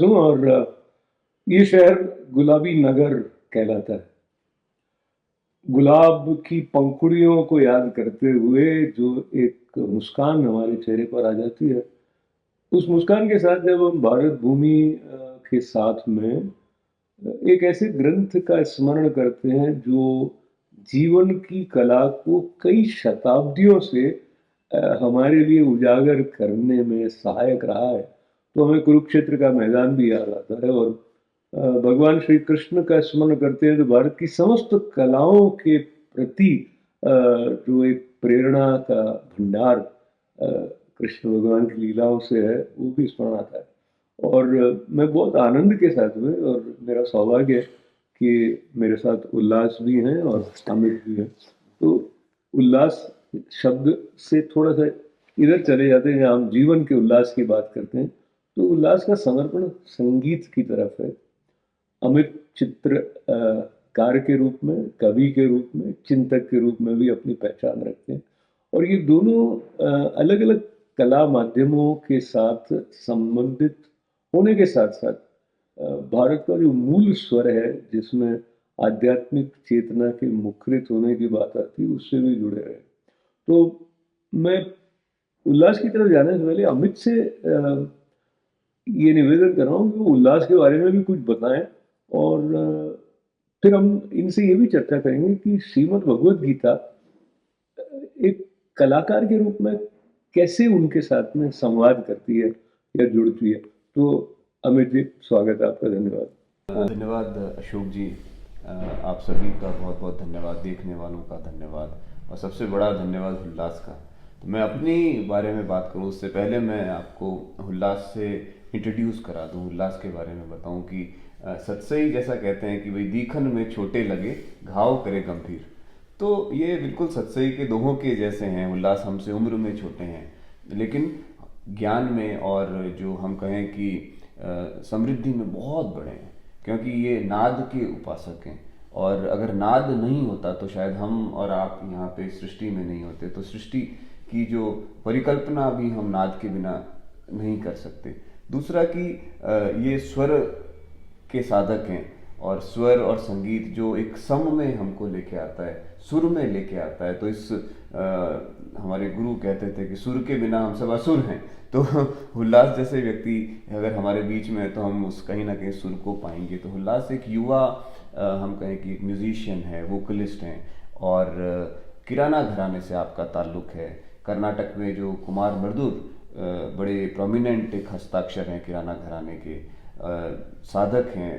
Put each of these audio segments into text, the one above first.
हूँ और ये शहर गुलाबी नगर कहलाता है। गुलाब की पंखुड़ियों को याद करते हुए जो एक मुस्कान हमारे चेहरे पर आ जाती है, उस मुस्कान के साथ जब हम भारत भूमि के साथ में एक ऐसे ग्रंथ का स्मरण करते हैं जो जीवन की कला को कई शताब्दियों से हमारे लिए उजागर करने में सहायक रहा है, तो हमें कुरुक्षेत्र का मैदान भी याद आता है। और भगवान श्री कृष्ण का स्मरण करते हैं तो भारत की समस्त कलाओं के प्रति जो एक प्रेरणा का भंडार कृष्ण भगवान की लीलाओं से है, वो भी स्मरण आता है। और मैं बहुत आनंद के साथ में, और मेरा सौभाग्य है कि मेरे साथ उल्लास भी हैं और अमित भी हैं। तो उल्लास शब्द से थोड़ा सा इधर चले जाते हैं जहाँ हम जीवन के उल्लास की बात करते हैं, तो उल्लास का समर्पण संगीत की तरफ है। अमित चित्रकार के रूप में, कवि के रूप में, चिंतक के रूप में भी अपनी पहचान रखते हैं। और ये दोनों अलग अलग कला माध्यमों के साथ संबंधित होने के साथ साथ भारत का जो मूल स्वर है जिसमें आध्यात्मिक चेतना के मुखरित होने की बात आती है, उससे भी जुड़े रहे। तो मैं उल्लास की तरफ जाने से पहले अमित से ये निवेदन कर रहा हूँ कि वो उल्लास के बारे में भी कुछ बताएं, और फिर हम इनसे ये भी चर्चा करेंगे कि श्रीमद् भगवद गीता एक कलाकार के रूप में कैसे उनके साथ में संवाद करती है या जुड़ती है। तो अमित जी, स्वागत है आपका, धन्यवाद। धन्यवाद अशोक जी। आप सभी का बहुत बहुत धन्यवाद, देखने वालों का धन्यवाद, और सबसे बड़ा धन्यवाद हुल्लास का। तो मैं अपनी बारे में बात करूं उससे पहले मैं आपको हुल्लास से इंट्रोड्यूस करा दूं, हुल्लास के बारे में बताऊं कि सत्सई जैसा कहते हैं कि भाई दीखन में छोटे लगे घाव करे गंभीर। तो ये बिल्कुल सत्सई के दोहों के जैसे हैं। उल्लास हमसे उम्र में छोटे हैं, लेकिन ज्ञान में और जो हम कहें कि समृद्धि में बहुत बड़े हैं, क्योंकि ये नाद के उपासक हैं। और अगर नाद नहीं होता तो शायद हम और आप यहाँ पे सृष्टि में नहीं होते। तो सृष्टि की जो परिकल्पना भी हम नाद के बिना नहीं कर सकते। दूसरा कि ये स्वर के साधक हैं, और स्वर और संगीत जो एक सम में हमको लेके आता है, सुर में लेके आता है। तो इस हमारे गुरु कहते थे कि सुर के बिना हम सब असुर हैं। तो हुल्लास जैसे व्यक्ति अगर हमारे बीच में है तो हम उस कहीं ना कहीं सुर को पाएंगे। तो हुल्लास एक युवा हम कहें कि एक म्यूजिशियन है, वोकलिस्ट हैं, और किराना घराने से आपका ताल्लुक है। कर्नाटक में जो कुमार मर्दूर बड़े प्रोमिनेंट एक हस्ताक्षर हैं किराना घराने के, साधक हैं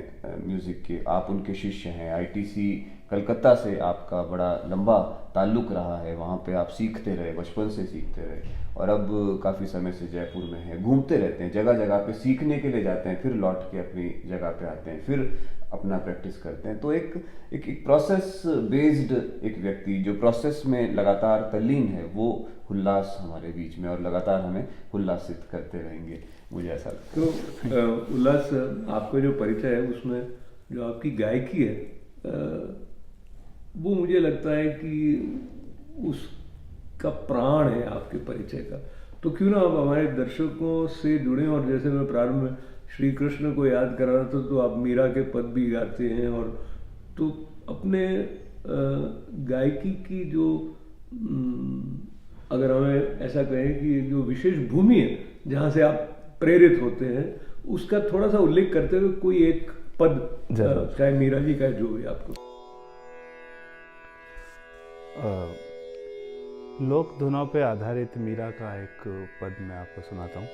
म्यूज़िक के, आप उनके शिष्य हैं। आईटीसी कलकत्ता से आपका बड़ा लंबा ताल्लुक रहा है, वहाँ पे आप सीखते रहे, बचपन से सीखते रहे, और अब काफ़ी समय से जयपुर में हैं। घूमते रहते हैं, जगह जगह पे सीखने के लिए जाते हैं, फिर लौट के अपनी जगह पे आते हैं, फिर अपना प्रैक्टिस करते हैं। तो एक प्रोसेस बेस्ड एक व्यक्ति जो प्रोसेस में लगातार तल्लीन है, वो हुल्लास हमारे बीच में, और लगातार हमें उल्लासित करते रहेंगे, मुझे ऐसा लगता है। तो उल्लास, आपका जो परिचय है उसमें जो आपकी गायकी है, वो मुझे लगता है कि उसका प्राण है आपके परिचय का। तो क्यों ना आप हमारे दर्शकों से जुड़ें, और जैसे मैं प्रारंभ में श्री कृष्ण को याद कर रहा था, तो आप मीरा के पद भी गाते हैं। और तो अपने गायकी की जो अगर हमें ऐसा कहें कि जो विशेष भूमि है जहाँ से आप प्रेरित होते हैं, उसका थोड़ा सा उल्लेख करते हुए कोई एक पद, चाहे मीरा जी का, जो भी आपको। लोक धुनों पे आधारित मीरा का एक पद मैं आपको सुनाता हूँ।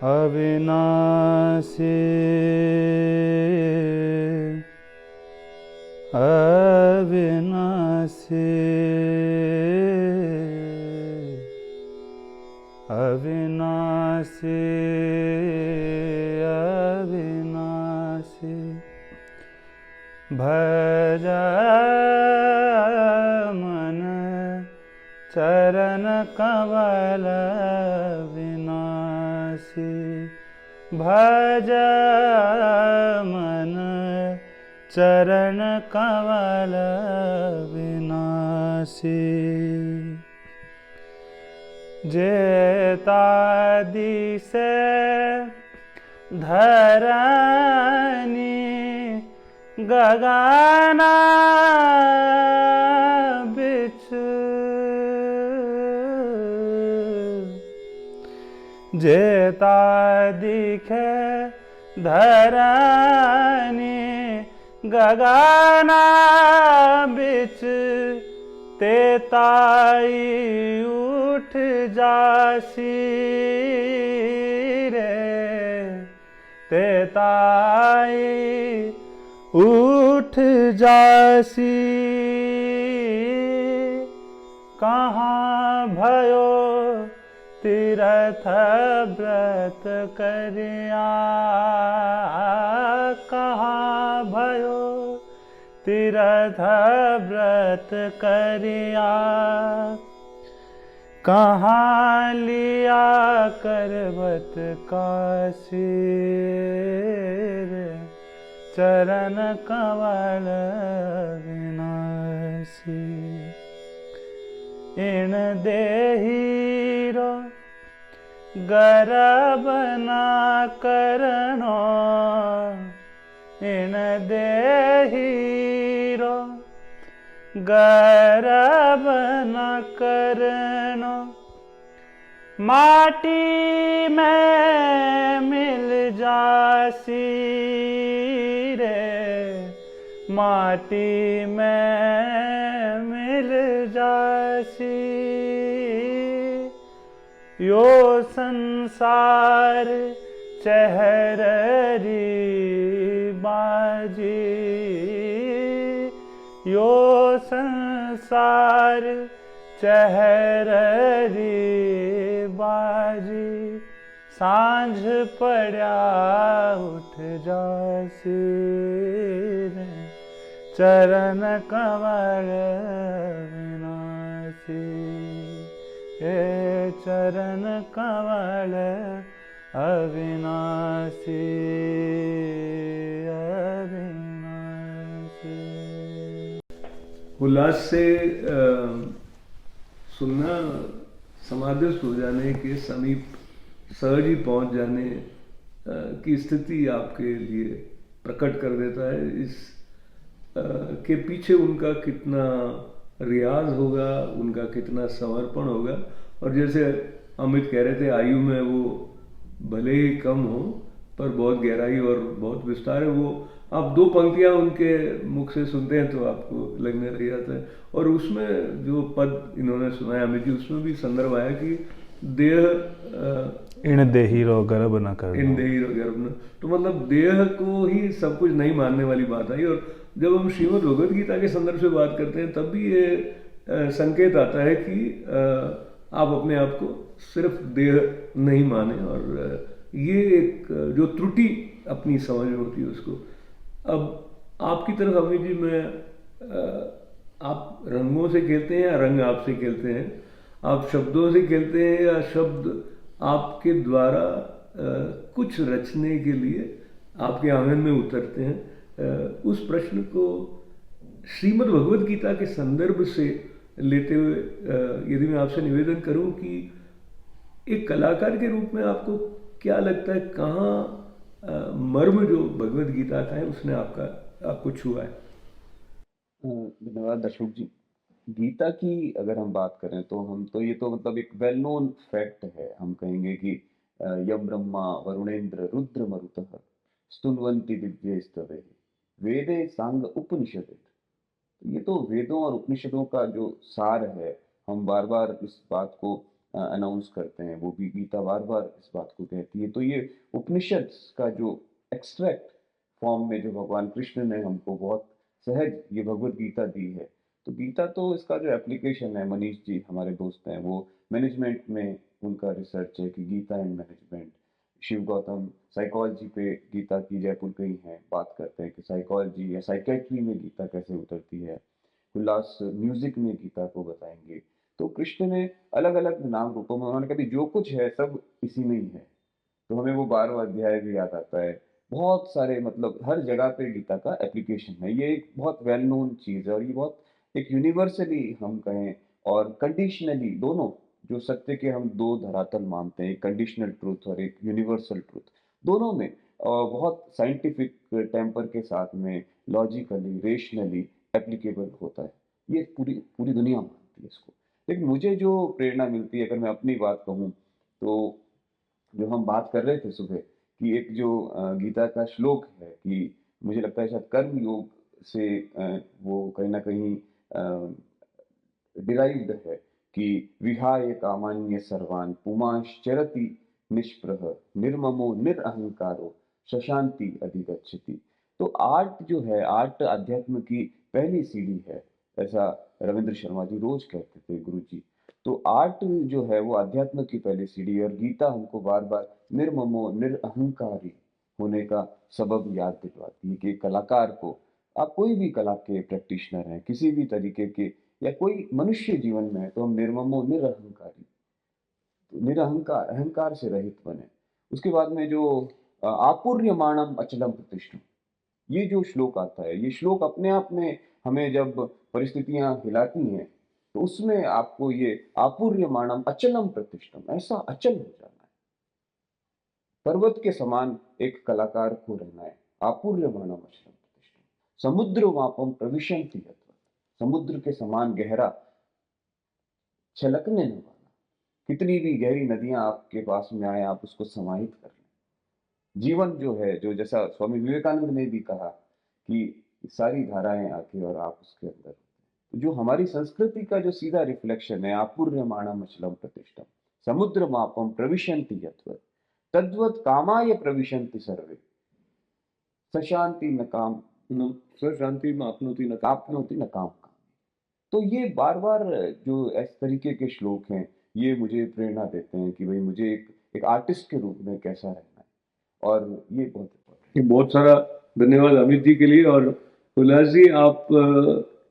अविनाशी अविनाशी अविनाशी अविनाशी भजा मन चरण कमल विनाशी भजा मन चरण कमल विनाशी। जेतादि से धरनी गगना बिच जेता दिखे धरनी गगना बिच तेताई उठ जासी रे तेताई उठ जासी कहाँ भयो तीर्थ व्रत करिया कहाँ भयो तीर्थ व्रत करिया कहाँ लिया करवत काशी चरण कमल विनाशी इन देहीरो गर्भ ना करनो इन देहीरो गर्भ न करनो माटी में मिल जासी रे माटी में मिल जासी यो संसार चहररी बाजी यो संसार चहररी बाजी सांझ पड़ा उठ जासी रे चरण कमल विनाशी हे चरण कमल अविनाशी उल्लास से सुनना समाधिस्थ हो जाने के समीप सहज ही पहुंच जाने की स्थिति आपके लिए प्रकट कर देता है। इस के पीछे उनका कितना रियाज होगा, उनका कितना समर्पण होगा। और जैसे अमित कह रहे थे, आयु में वो भले ही कम हो पर बहुत गहराई और बहुत विस्तार है। वो आप दो पंक्तियां उनके मुख से सुनते हैं तो आपको लगने लग जाता है। और उसमें जो पद इन्होंने सुनाया अमित जी, उसमें भी संदर्भ आया कि देह इन देहीरो गर्भ न कर इन देहीरो गर्भ न, तो मतलब देह को ही सब कुछ नहीं मानने वाली बात आई। और जब हम श्रीमद् भगवद गीता के संदर्भ से बात करते हैं तब भी ये संकेत आता है कि आप अपने आप को सिर्फ देह नहीं माने। और ये एक जो त्रुटि अपनी समझ में होती है उसको। अब आपकी तरफ अमित जी में आप रंगों से खेलते हैं या रंग आपसे खेलते हैं? आप शब्दों से खेलते हैं या शब्द आपके द्वारा कुछ रचने के लिए आपके आंगन में उतरते हैं? उस प्रश्न को श्रीमद् भगवद गीता के संदर्भ से लेते हुए यदि मैं आपसे निवेदन करूं कि एक कलाकार के रूप में आपको क्या लगता है, कहाँ मर्म जो भगवद गीता का है उसने आपको छुआ है? धन्यवाद दर्शक जी। गीता की अगर हम बात करें तो हम तो ये तो मतलब एक वेल नोन फैक्ट है। हम कहेंगे कि यम ब्रह्मा वरुणेन्द्र रुद्र मरुतः स्तुन्वन्ति दिव्यैस्तवैः वेदे सांग उपनिषदे। ये तो वेदों और उपनिषदों का जो सार है, हम बार बार इस बात को अनाउंस करते हैं, वो भी गीता बार बार इस बात को कहती है। तो ये उपनिषद का जो एक्सट्रैक्ट फॉर्म में जो भगवान कृष्ण ने हमको बहुत सहज ये भगवत गीता दी है। तो गीता तो इसका जो एप्लीकेशन है, मनीष जी हमारे दोस्त हैं, वो मैनेजमेंट में उनका रिसर्च है कि Gita and management. Shiv Gautam psychology पे गीता की जयपुर गई हैं, बात करते हैं कि साइकोलॉजी या साइकेट्री में गीता कैसे उतरती है। उल्लास म्यूजिक में गीता को बताएंगे। तो कृष्ण ने अलग अलग नाम रूपों में उन्होंने कहा जो कुछ है सब इसी में ही है। तो हमें वो 12वां अध्याय भी याद आता है। बहुत सारे मतलब हर जगह पे गीता का एप्लीकेशन है। ये एक बहुत वेल नोन चीज़ है और ये बहुत एक यूनिवर्सली हम कहें और कंडीशनली, दोनों, जो सत्य के हम दो धरातल मानते हैं, एक कंडीशनल ट्रूथ और एक यूनिवर्सल ट्रूथ, दोनों में बहुत साइंटिफिक टेम्पर के साथ में लॉजिकली, रेशनली एप्लीकेबल होता है। ये पूरी पूरी दुनिया मानती है इसको। लेकिन मुझे जो प्रेरणा मिलती है, अगर मैं अपनी बात कहूँ, तो जो हम बात कर रहे थे सुबह, कि एक जो गीता का श्लोक है, कि मुझे लगता है शायद कर्म योग से वो कहीं न कहीं डिराइव्ड है, कि विहाय कामान्य सर्वान् पुमांश्चरति निष्पृह निर्ममो निरअहंकारो शशांति अधिगच्छति। तो आर्ट जो है, आर्ट अध्यात्म की पहली सीढ़ी है, ऐसा रविंद्र शर्मा जी रोज कहते थे, गुरु जी। तो आर्ट जो है वो अध्यात्म की पहली सीढ़ी है, और गीता हमको बार बार निर्ममो निरअहंकारी होने का सबब याद दिलवाती है, कि कलाकार को, आप कोई भी कला के प्रैक्टिशनर हैं, किसी भी तरीके के, या कोई मनुष्य जीवन में है, तो हम निर्ममो निरअहंकारी, तो निरअहंकार, अहंकार से रहित बने। उसके बाद में जो आपूर्यमाणम अचलम प्रतिष्ठम, ये जो श्लोक आता है, ये श्लोक अपने आप में हमें जब परिस्थितियां हिलाती हैं, तो उसमें आपको ये आपूर्यमाणम अचलम प्रतिष्ठम, ऐसा अचल हो जाना है, पर्वत के समान एक कलाकार को रहना है। आपूर्यमाणम अचलम प्रतिष्ठम समुद्र वापम प्रविशन्ति यत्र, समुद्र के समान गहरा, छलकने न वाला, कितनी भी गहरी नदियां आपके पास में आए, आप उसको समाहित कर लें। जीवन जो है, जो जैसा स्वामी विवेकानंद ने भी कहा, कि सारी धाराएं आके और आप उसके अंदर होते हैं। तो जो हमारी संस्कृति का जो सीधा रिफ्लेक्शन है, आपूर्यमाणम अचलम प्रतिष्ठम समुद्र मापम प्रविशन्ति यत्वर तद्वत् कामाय प्रविशन्ति सर्वे सशांति न काम न स्वशांति में आपनोति न काम। आपनोति न काम। तो ये बार-बार जो इस तरीके के श्लोक हैं, ये मुझे प्रेरणा देते हैं कि भई मुझे एक आर्टिस्ट के रूप में कैसा रहना है, और ये बहुत इम्पोर्टेंट ये बहुत सारा धन्यवाद अमित जी के लिए। और उल्लास जी, आप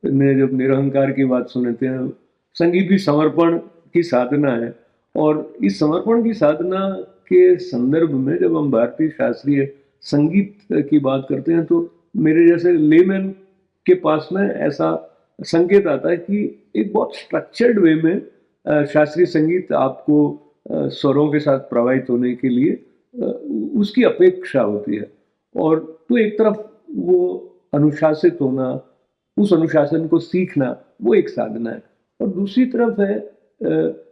ने जब निरहंकार की बात सुनते हैं, संगीत भी समर्पण की साधना है, और इस समर्पण की साधना के संदर्भ में जब हम भारतीय शास्त्रीय संगीत की बात करते हैं, तो मेरे जैसे लेमैन के पास में ऐसा संकेत आता है कि एक बहुत स्ट्रक्चर्ड वे में शास्त्रीय संगीत आपको स्वरों के साथ प्रवाहित होने के लिए उसकी अपेक्षा होती है। और तो एक तरफ वो अनुशासित होना, उस अनुशासन को सीखना, वो एक साधना है, और दूसरी तरफ है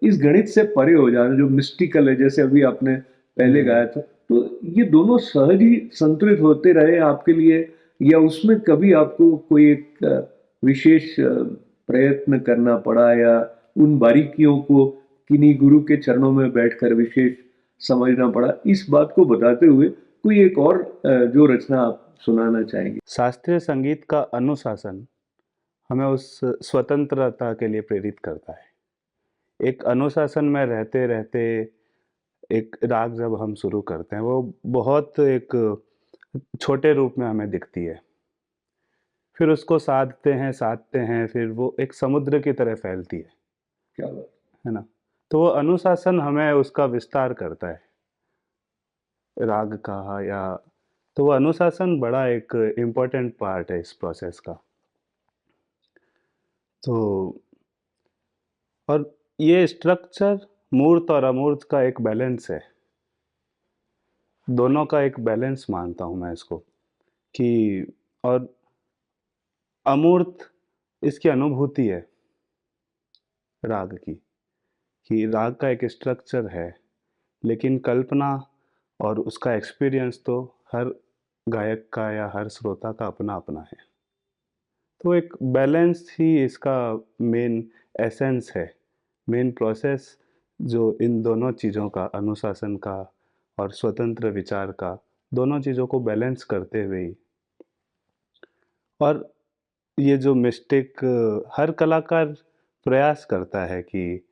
इस गणित से परे हो जाना, जो मिस्टिकल है, जैसे अभी आपने पहले गाया था। तो ये दोनों सहज ही संतुलित होते रहे आपके लिए, या उसमें कभी आपको कोई एक विशेष प्रयत्न करना पड़ा, या उन बारीकियों को किन्हीं गुरु के चरणों में बैठकर विशेष समझना पड़ा? इस बात को बताते हुए कोई एक और जो रचना आप सुनाना चाहेंगे? शास्त्रीय संगीत का अनुशासन हमें उस स्वतंत्रता के लिए प्रेरित करता है। एक अनुशासन में रहते रहते एक राग जब हम शुरू करते हैं, वो बहुत एक छोटे रूप में हमें दिखती है। फिर उसको साधते हैं, फिर वो एक समुद्र की तरह फैलती क्या बात। है ना? तो वो अनुशासन हमें उसका विस्तार करता है, राग का, या तो वो अनुशासन बड़ा एक इम्पोर्टेंट पार्ट है इस प्रोसेस का। तो और ये स्ट्रक्चर मूर्त और अमूर्त का एक बैलेंस है, दोनों का एक बैलेंस मानता हूँ मैं इसको, कि और अमूर्त इसकी अनुभूति है राग की, कि राग का एक स्ट्रक्चर है, लेकिन कल्पना और उसका एक्सपीरियंस तो हर गायक का या हर श्रोता का अपना अपना है। तो एक बैलेंस ही इसका मेन एसेंस है, मेन प्रोसेस, जो इन दोनों चीज़ों का, अनुशासन का और स्वतंत्र विचार का, दोनों चीज़ों को बैलेंस करते हुए ही। और ये जो मिस्टिक, हर कलाकार प्रयास करता है कि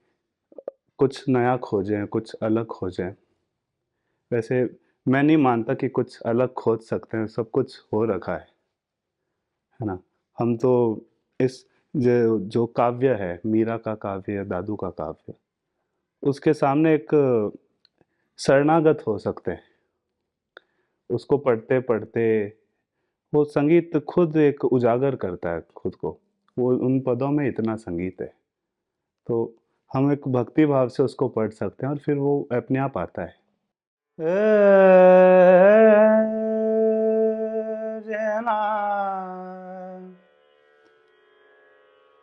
कुछ नया खोजें, कुछ अलग खोजें। वैसे मैं नहीं मानता कि कुछ अलग खोज सकते हैं, सब कुछ हो रखा है ना? हम तो इस जो जो काव्य है, मीरा का काव्य, दादू का काव्य, उसके सामने एक शरणागत हो सकते हैं। उसको पढ़ते-पढ़ते वो संगीत खुद एक उजागर करता है खुद को, वो उन पदों में इतना संगीत है। तो हम एक भक्ति भाव से उसको पढ़ सकते हैं और फिर वो अपने आप आता है। जना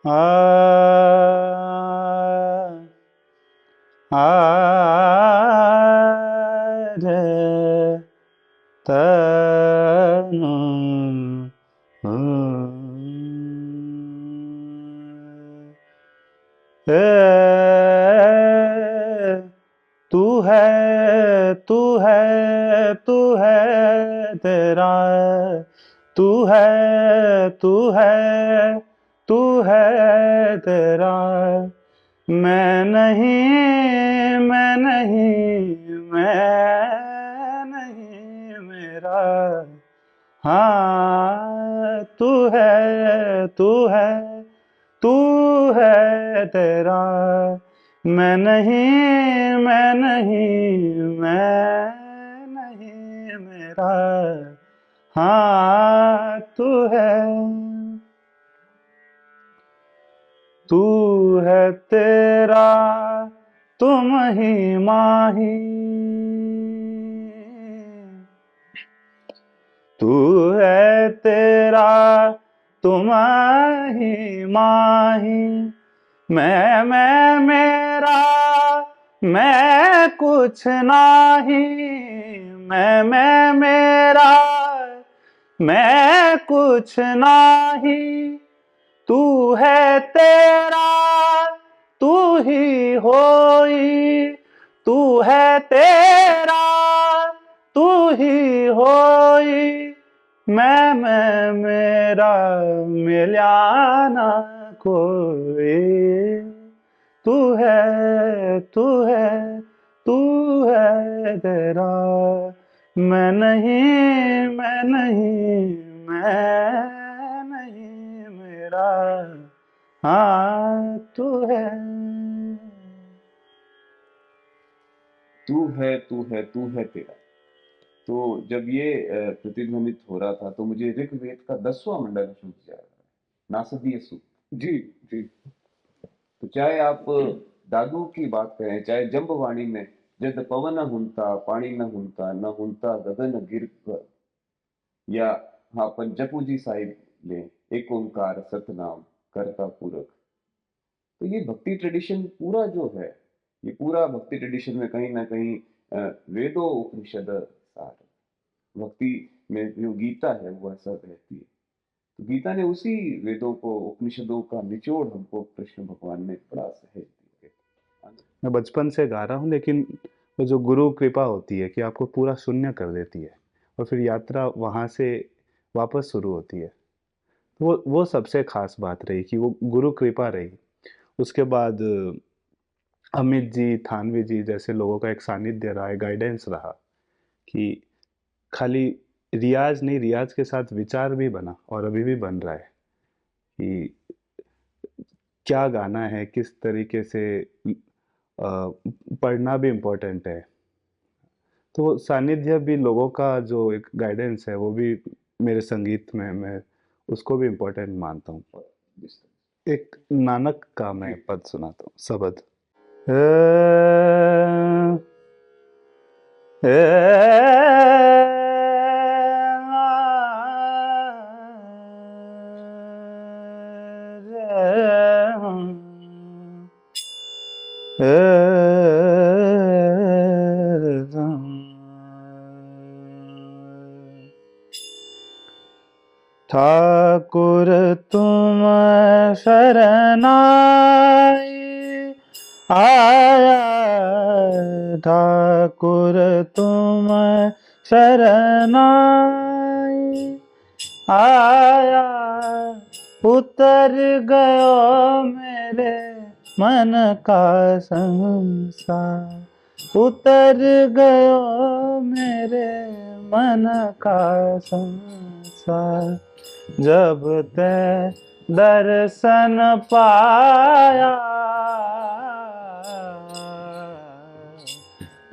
आ आ रे तनु ए, तू है तू है तू है तेरा, तू है तू है तू है तेरा, मैं नहीं मैं नहीं मैं नहीं मेरा, हाँ तू है तू है तू है तेरा, मैं नहीं मैं नहीं मैं नहीं मेरा, हाँ तू है तू है तेरा तुम ही माही, तू है तेरा तुम ही माही, मैं मेरा मैं कुछ नहीं, मैं मेरा मैं कुछ नहीं, तू है तेरा तू ही होई, तू है तेरा तू ही होई, मैं मेरा मिलाना कोई, तू है तू है तू है तेरा, मैं नहीं मैं नहीं मैं नहीं मेरा, हाँ तू है। तू है तू है तू है तेरा। तो जब ये प्रतिध्वनित हो रहा था तो मुझे ऋग्वेद का 10वां मंडल सूझ जा रहा है, नासदीय सूक्त। जी जी। तो चाहे आप दादू की बात करें, चाहे जंबवाणी में जद पवन हुंता पानी न हुंता न हुंता गगन गिर पर, या हाँ अपन जपू जी साहिब लें, एक ओंकार सतनाम करता पुरख। तो ये भक्ति ट्रेडिशन पूरा जो है, ये पूरा भक्ति ट्रेडिशन में कहीं ना कहीं वेदों उपनिषद सार है। भक्ति में जो गीता है वो ऐसा कहती है। तो गीता ने उसी वेदों को उपनिषदों का निचोड़ हमको कृष्ण भगवान ने बड़ा सहज दिया। मैं बचपन से गा रहा हूँ, लेकिन वो जो गुरु कृपा होती है कि आपको पूरा शून्य कर देती है और फिर यात्रा वहाँ से वापस शुरू होती है, तो वो सबसे खास बात रही कि वो गुरु कृपा रही। उसके बाद अमित जी, थानवी जी जैसे लोगों का एक सानिध्य रहा है, गाइडेंस रहा कि खाली रियाज नहीं, रियाज के साथ विचार भी बना और अभी भी बन रहा है कि क्या गाना है, किस तरीके से पढ़ना भी इम्पोर्टेंट है। तो सानिध्य भी, लोगों का जो एक गाइडेंस है, वो भी मेरे संगीत में मैं उसको भी इम्पोर्टेंट मानता हूँ। एक नानक का मैं पद सुनाता हूँ, सबद। ठाकुर तुम शरण आया, ठाकुर तुम शरण आया, उतर गयो मेरे मन का संसार, उतर गयो मेरे मन का संसार, जब ते दर्शन पाया,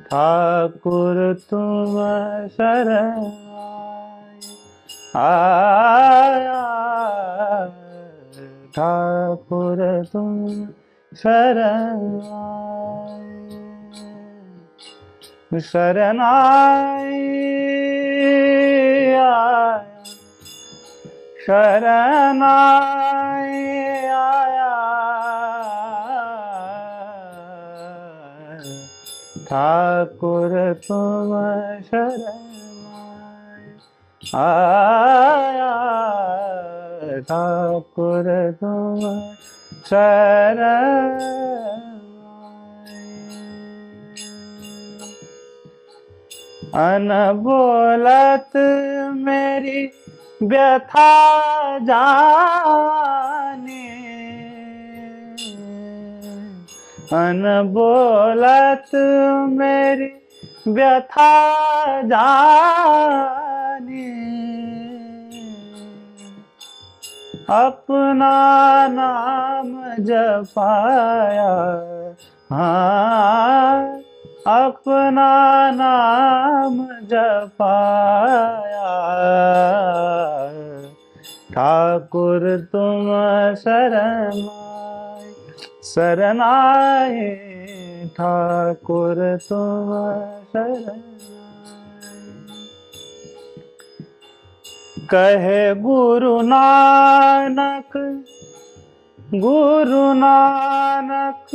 ठाकुर तुम शरण आया, ठाकुर तुम शरण आए, शरण आया, शरण आया, ठाकुर तुम शरण आया, ठाकुर तुम शरण आए। अनबोलत मेरी व्यथा जाने, अनबोलत मेरी व्यथा जाने, अपना नाम जपाया, हाँ अपना नाम जपाया, ठाकुर तुम शरण आए, शरण आए, ठाकुर तुम शरण आए। कहे गुरु नानक, गुरु नानक,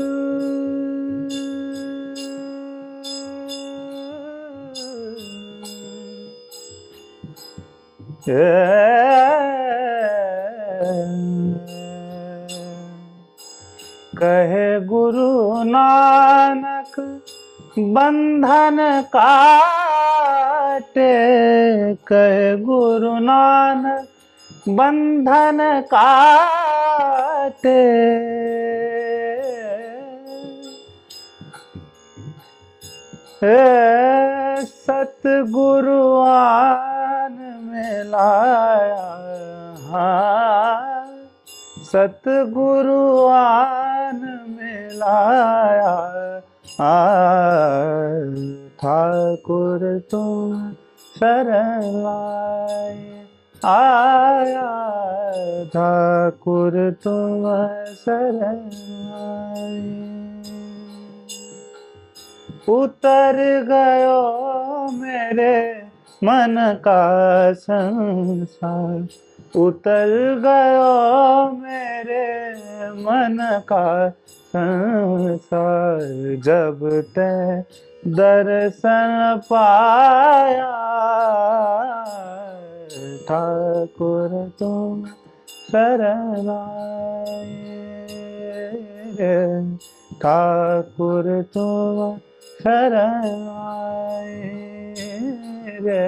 कहे गुरु नानक बंधन काटे, कहे गुरु नानक बंधन काटे, सतगुरु आन में लाया, हाँ सतगुरु आन में लाया, ठाकुर तुम शरण आए, आया ठाकुर तुम शरण आए। उतर गयो मेरे मन का संसार, उतर गयो मेरे मन का संसार, जब ते दर्शन पाया, ठाकुर तुम शरण आए, ठाकुर तुम शरण आए रे,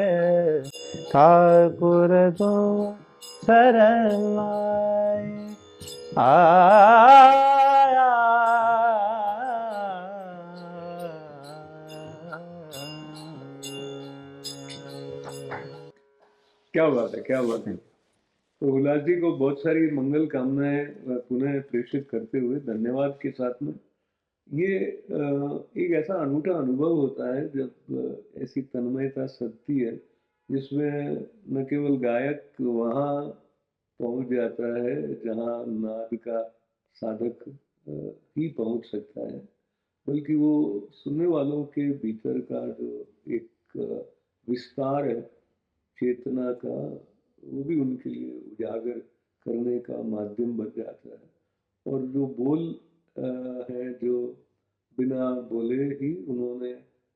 ठाकुर तुम शरण आए, आया। क्या बात है, क्या बात है। तो हुलास जी को बहुत सारी मंगल कामनाएं पुनः प्रेषित करते हुए धन्यवाद के साथ में ये एक ऐसा अनूठा अनुभव होता है जब ऐसी तन्मयता सजती है जिसमें न केवल गायक वहाँ पहुंच जाता है जहाँ नाद का साधक ही पहुंच सकता है, बल्कि वो सुनने वालों के भीतर का जो एक विस्तार है चेतना का, वो भी उनके लिए उजागर करने का माध्यम बन जाता है। और जो बोल है, जो बिना बोले ही उन्होंने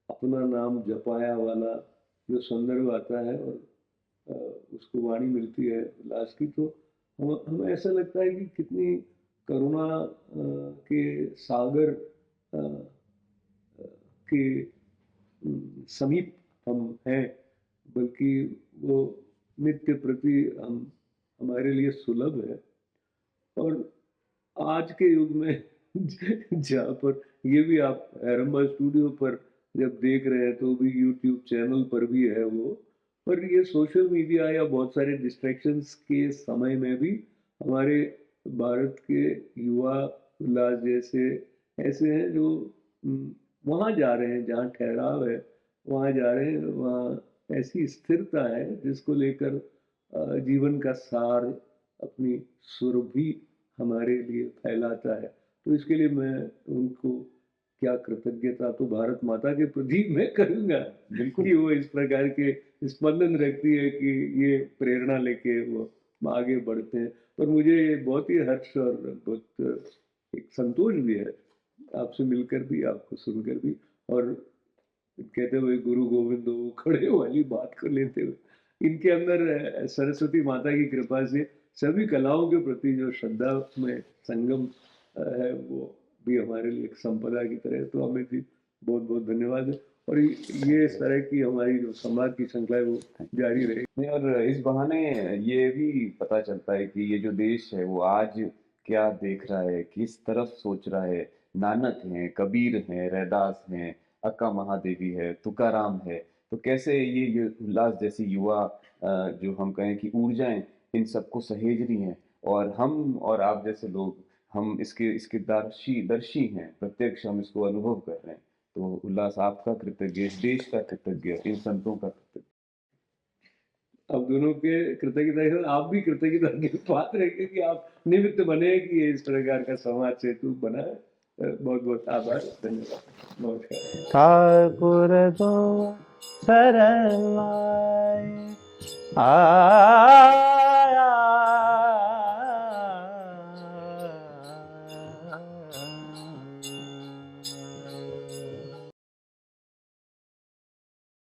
अपना नाम जपाया वाला जो संदर्भ आता है और उसको वाणी मिलती है लास्ट की, तो हमें ऐसा लगता है कि कितनी करुणा के सागर के समीप हम हैं, बल्कि वो नित्य प्रति हमारे लिए सुलभ है। और आज के युग में जहाँ पर ये भी आप हैरम्बा स्टूडियो पर जब देख रहे हैं तो भी यूट्यूब चैनल पर भी है वो, पर ये सोशल मीडिया या बहुत सारे डिस्ट्रैक्शंस के समय में भी हमारे भारत के युवा उल्लास जैसे ऐसे हैं जो वहाँ जा रहे हैं जहाँ ठहराव है, वहाँ जा रहे हैं, वहाँ ऐसी स्थिरता है जिसको लेकर जीवन का सार अपनी सुरभि हमारे लिए फैलाता है। तो इसके लिए मैं उनको क्या कृतज्ञता तो भारत माता के प्रति मैं करूँगा बिल्कुल। कि वो इस प्रकार के स्पंदन रखती है कि ये प्रेरणा लेके वो आगे बढ़ते हैं। पर मुझे ये बहुत ही हर्ष और बहुत एक संतोष भी है आपसे मिलकर भी, आपको सुनकर भी, और कहते हुए गुरु गोविंद हो खड़े वाली बात को लेते हुए इनके अंदर सरस्वती माता की कृपा से सभी कलाओं के प्रति जो श्रद्धा में संगम है वो भी हमारे लिए एक संपदा की तरह है। तो अमित जी बहुत बहुत धन्यवाद है, और ये इस तरह की हमारी जो संवाद की श्रृंखला है वो जारी रहेगी। नहीं, और इस बहाने ये भी पता चलता है कि ये जो देश है वो आज क्या देख रहा है, किस तरफ सोच रहा है। नानक हैं, कबीर हैं, रैदास हैं, अक्का महादेवी है, तुकाराम है। तो कैसे ये उल्लास जैसी युवा जो हम कहें कि ऊर्जाएं इन सबको सहेज रही हैं, और हम और आप जैसे लोग हम इसके दर्शी हैं, प्रत्यक्ष हम इसको अनुभव कर रहे हैं। तो उल्लास आपका कृतज्ञ, इस देश का कृतज्ञ, इन संतों का कृतज्ञ। अब दोनों के कृतज्ञता के साथ आप भी कृतज्ञता के पात्र रहेंगे कि आप निमित्त बने कि ये इस प्रकार का समाज सेतु बना है। बहुत बहुत आभार, धन्यवाद, नमस्कार। ठाकुर दो शरण आए आ